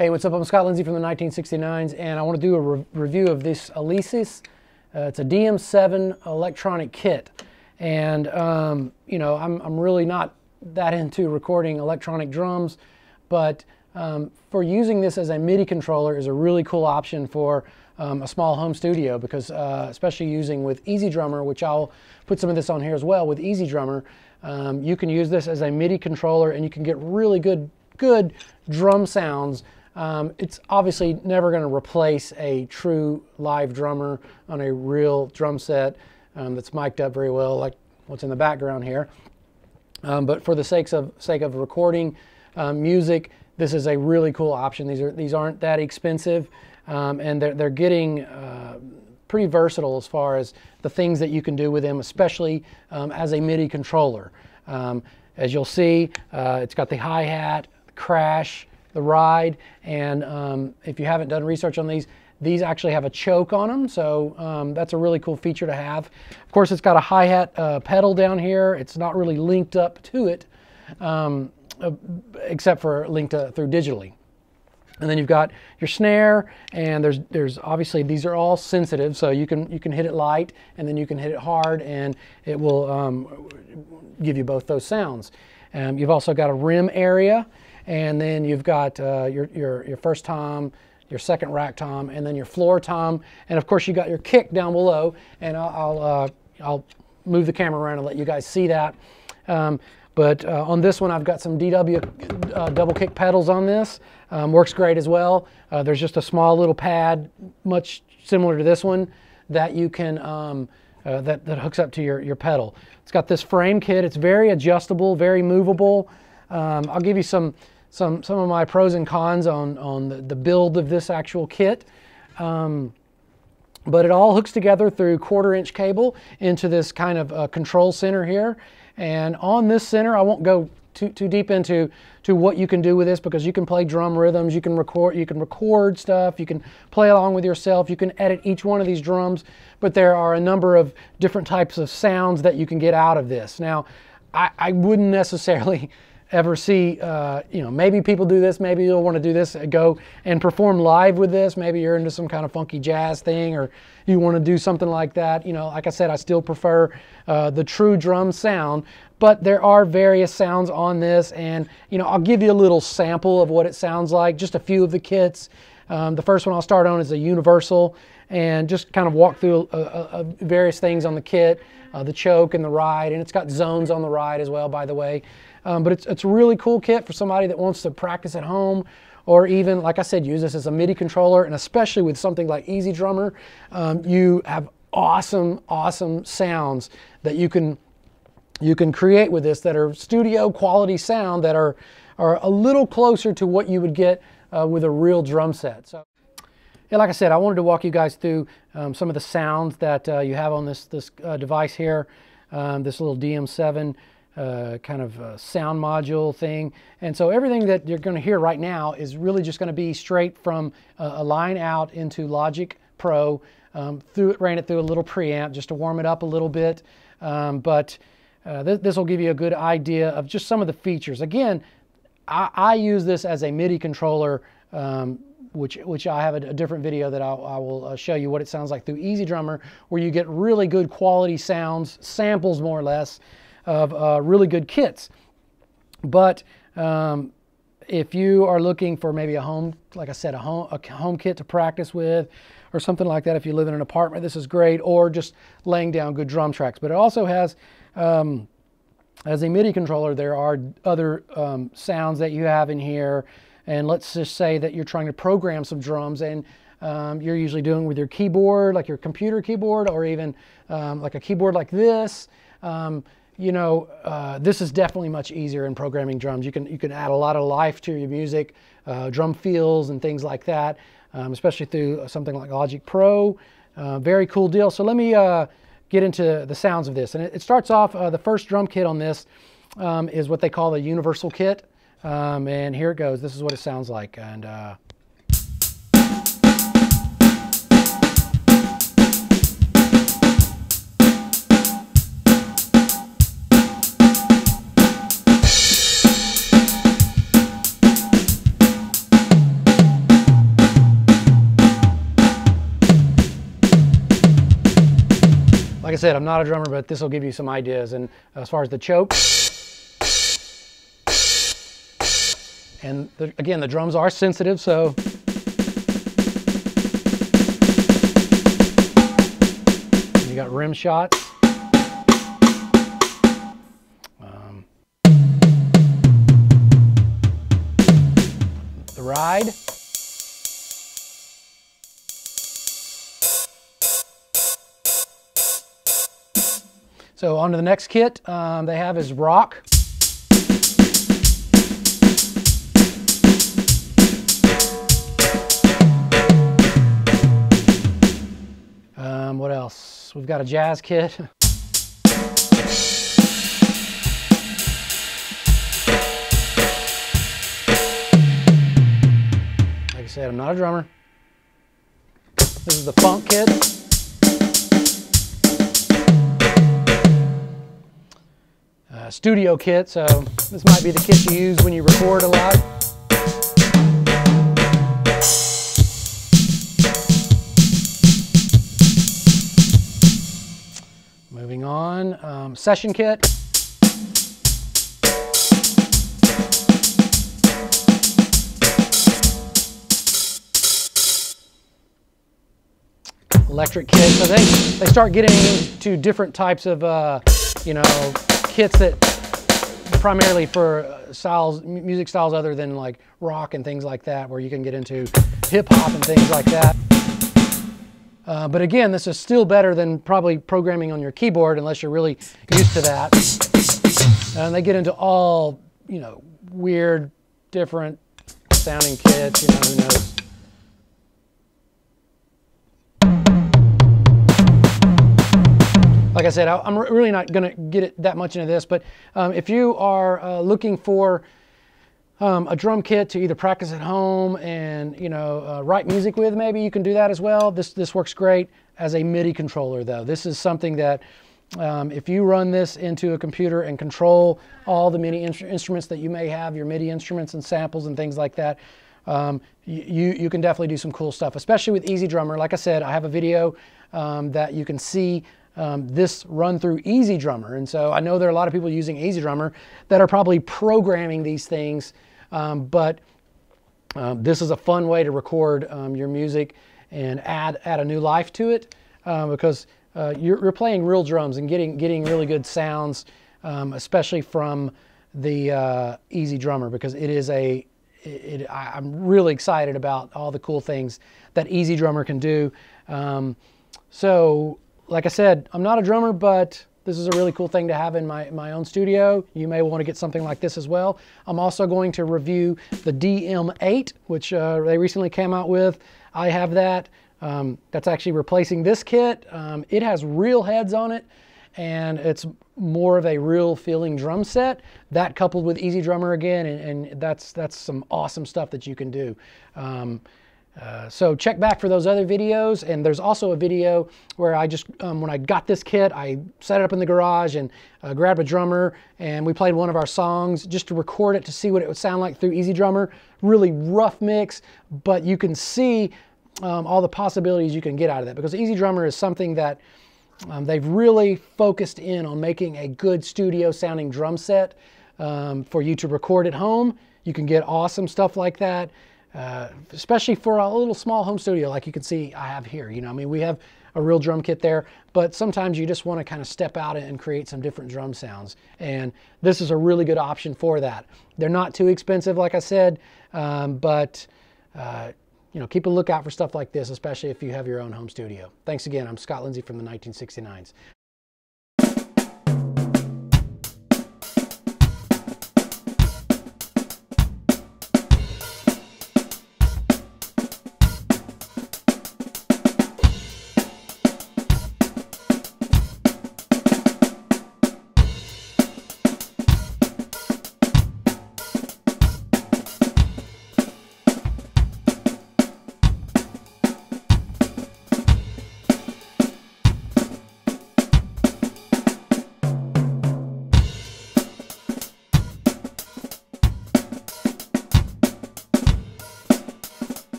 Hey, what's up? I'm Scott Lindsay from the 1969s, and I want to do a review of this Alesis. It's a DM7 electronic kit, and you know, I'm really not that into recording electronic drums, but for using this as a Midi controller is a really cool option for a small home studio, because especially using with EZdrummer, which I'll put some of this on here as well. With EZdrummer, you can use this as a Midi controller, and you can get really good drum sounds. It's obviously never going to replace a true live drummer on a real drum set that's mic'd up very well, like what's in the background here. But for the sake of recording music, this is a really cool option. These aren't that expensive, and they're getting pretty versatile as far as the things that you can do with them, especially as a Midi controller. As you'll see, it's got the hi-hat, crash, the ride, and if you haven't done research on these actually have a choke on them, so that's a really cool feature to have. Of course, it's got a hi-hat pedal down here. It's not really linked up to it, except for linked through digitally. And then you've got your snare, and there's obviously, these are all sensitive, so you can hit it light, and then you can hit it hard, and it will give you both those sounds. You've also got a rim area, and then you've got your first tom, your second rack tom, and then your floor tom, and of course you got your kick down below. And I'll move the camera around and let you guys see that. But on this one, I've got some DW double kick pedals on this. Works great as well. There's just a small little pad, much similar to this one, that you can that hooks up to your pedal. It's got this frame kit. It's very adjustable, very movable. I'll give you some of my pros and cons on the build of this actual kit. But it all hooks together through 1/4-inch cable into this kind of control center here. And on this center, I won't go too deep into what you can do with this, because you can play drum rhythms, you can record stuff, you can play along with yourself, you can edit each one of these drums, but there are a number of different types of sounds that you can get out of this. Now, I wouldn't necessarily ever see, you know, maybe people do this, maybe you'll want to do this, go and perform live with this. Maybe you're into some kind of funky jazz thing, or you want to do something like that. You know, like I said, I still prefer the true drum sound, but there are various sounds on this, and you know, I'll give you a little sample of what it sounds like, just a few of the kits. The first one I'll start on is a universal, and just kind of walk through various things on the kit, the choke and the ride, and it's got zones on the ride as well, by the way. But it's a really cool kit for somebody that wants to practice at home, or even, like I said, use this as a Midi controller. And especially with something like EZdrummer, you have awesome sounds that you can create with this, that are studio quality sound, that are a little closer to what you would get with a real drum set. So, yeah, like I said, I wanted to walk you guys through some of the sounds that you have on this device here, this little DM7 kind of sound module thing. And so everything that you're going to hear right now is really just going to be straight from a line out into Logic Pro. Ran it through a little preamp just to warm it up a little bit. But this will give you a good idea of just some of the features. Again, I use this as a Midi controller, which I have a different video that I will show you what it sounds like through EZdrummer, where you get really good quality sounds, samples more or less, of really good kits. But if you are looking for maybe a home, like I said, a home kit to practice with, or something like that, if you live in an apartment, this is great, or just laying down good drum tracks. But it also has, as a Midi controller, there are other sounds that you have in here. And let's just say that you're trying to program some drums, and you're usually doing with your keyboard, like your computer keyboard, or even like a keyboard like this. You know, this is definitely much easier in programming drums. You can add a lot of life to your music, drum fills and things like that, especially through something like Logic Pro. Very cool deal. So let me get into the sounds of this. And it starts off, the first drum kit on this is what they call the universal kit. And here it goes. This is what it sounds like. And said, I'm not a drummer, but this will give you some ideas. And as far as the choke, and again, the drums are sensitive, so you got rim shots. The ride. So on to the next kit they have is rock. What else? We've got a jazz kit. Like I said, I'm not a drummer. This is the funk kit. Studio kit, so this might be the kit you use when you record a lot. Moving on, session kit. Electric kit. So they start getting into different types of you know, kits that primarily for styles, music styles other than like rock and things like that, where you can get into hip hop and things like that. But again, this is still better than probably programming on your keyboard unless you're really used to that. And they get into all, you know, weird, different sounding kits, you know, who knows. Like I said, I'm really not going to get it that much into this, but if you are looking for a drum kit to either practice at home and, you know, write music with, maybe you can do that as well. This works great as a MIDI controller, though. This is something that if you run this into a computer and control all the MIDI instruments that you may have, your MIDI instruments and samples and things like that, you can definitely do some cool stuff, especially with EZdrummer. Like I said, I have a video that you can see this run through EZdrummer, and so I know there are a lot of people using EZdrummer that are probably programming these things, but this is a fun way to record your music and add a new life to it, because you're playing real drums and getting really good sounds, especially from the EZdrummer, because it is I'm really excited about all the cool things that EZdrummer can do. So like I said, I'm not a drummer, but this is a really cool thing to have in my own studio. You may want to get something like this as well. I'm also going to review the DM8, which they recently came out with. I have that. That's actually replacing this kit. It has real heads on it, and it's more of a real feeling drum set. That coupled with EZdrummer again, and that's some awesome stuff that you can do. So check back for those other videos, and there's also a video where I just, when I got this kit, I set it up in the garage and grabbed a drummer, and we played one of our songs just to record it to see what it would sound like through EZdrummer. Really rough mix, but you can see all the possibilities you can get out of that, because EZdrummer is something that they've really focused in on making a good studio sounding drum set for you to record at home. You can get awesome stuff like that. Especially for a little small home studio like you can see I have here. You know, I mean, we have a real drum kit there, but sometimes you just want to kind of step out and create some different drum sounds, and this is a really good option for that. They're not too expensive, like I said, but you know, keep a lookout for stuff like this, especially if you have your own home studio. Thanks again. I'm Scott Lindsay from the 1969s.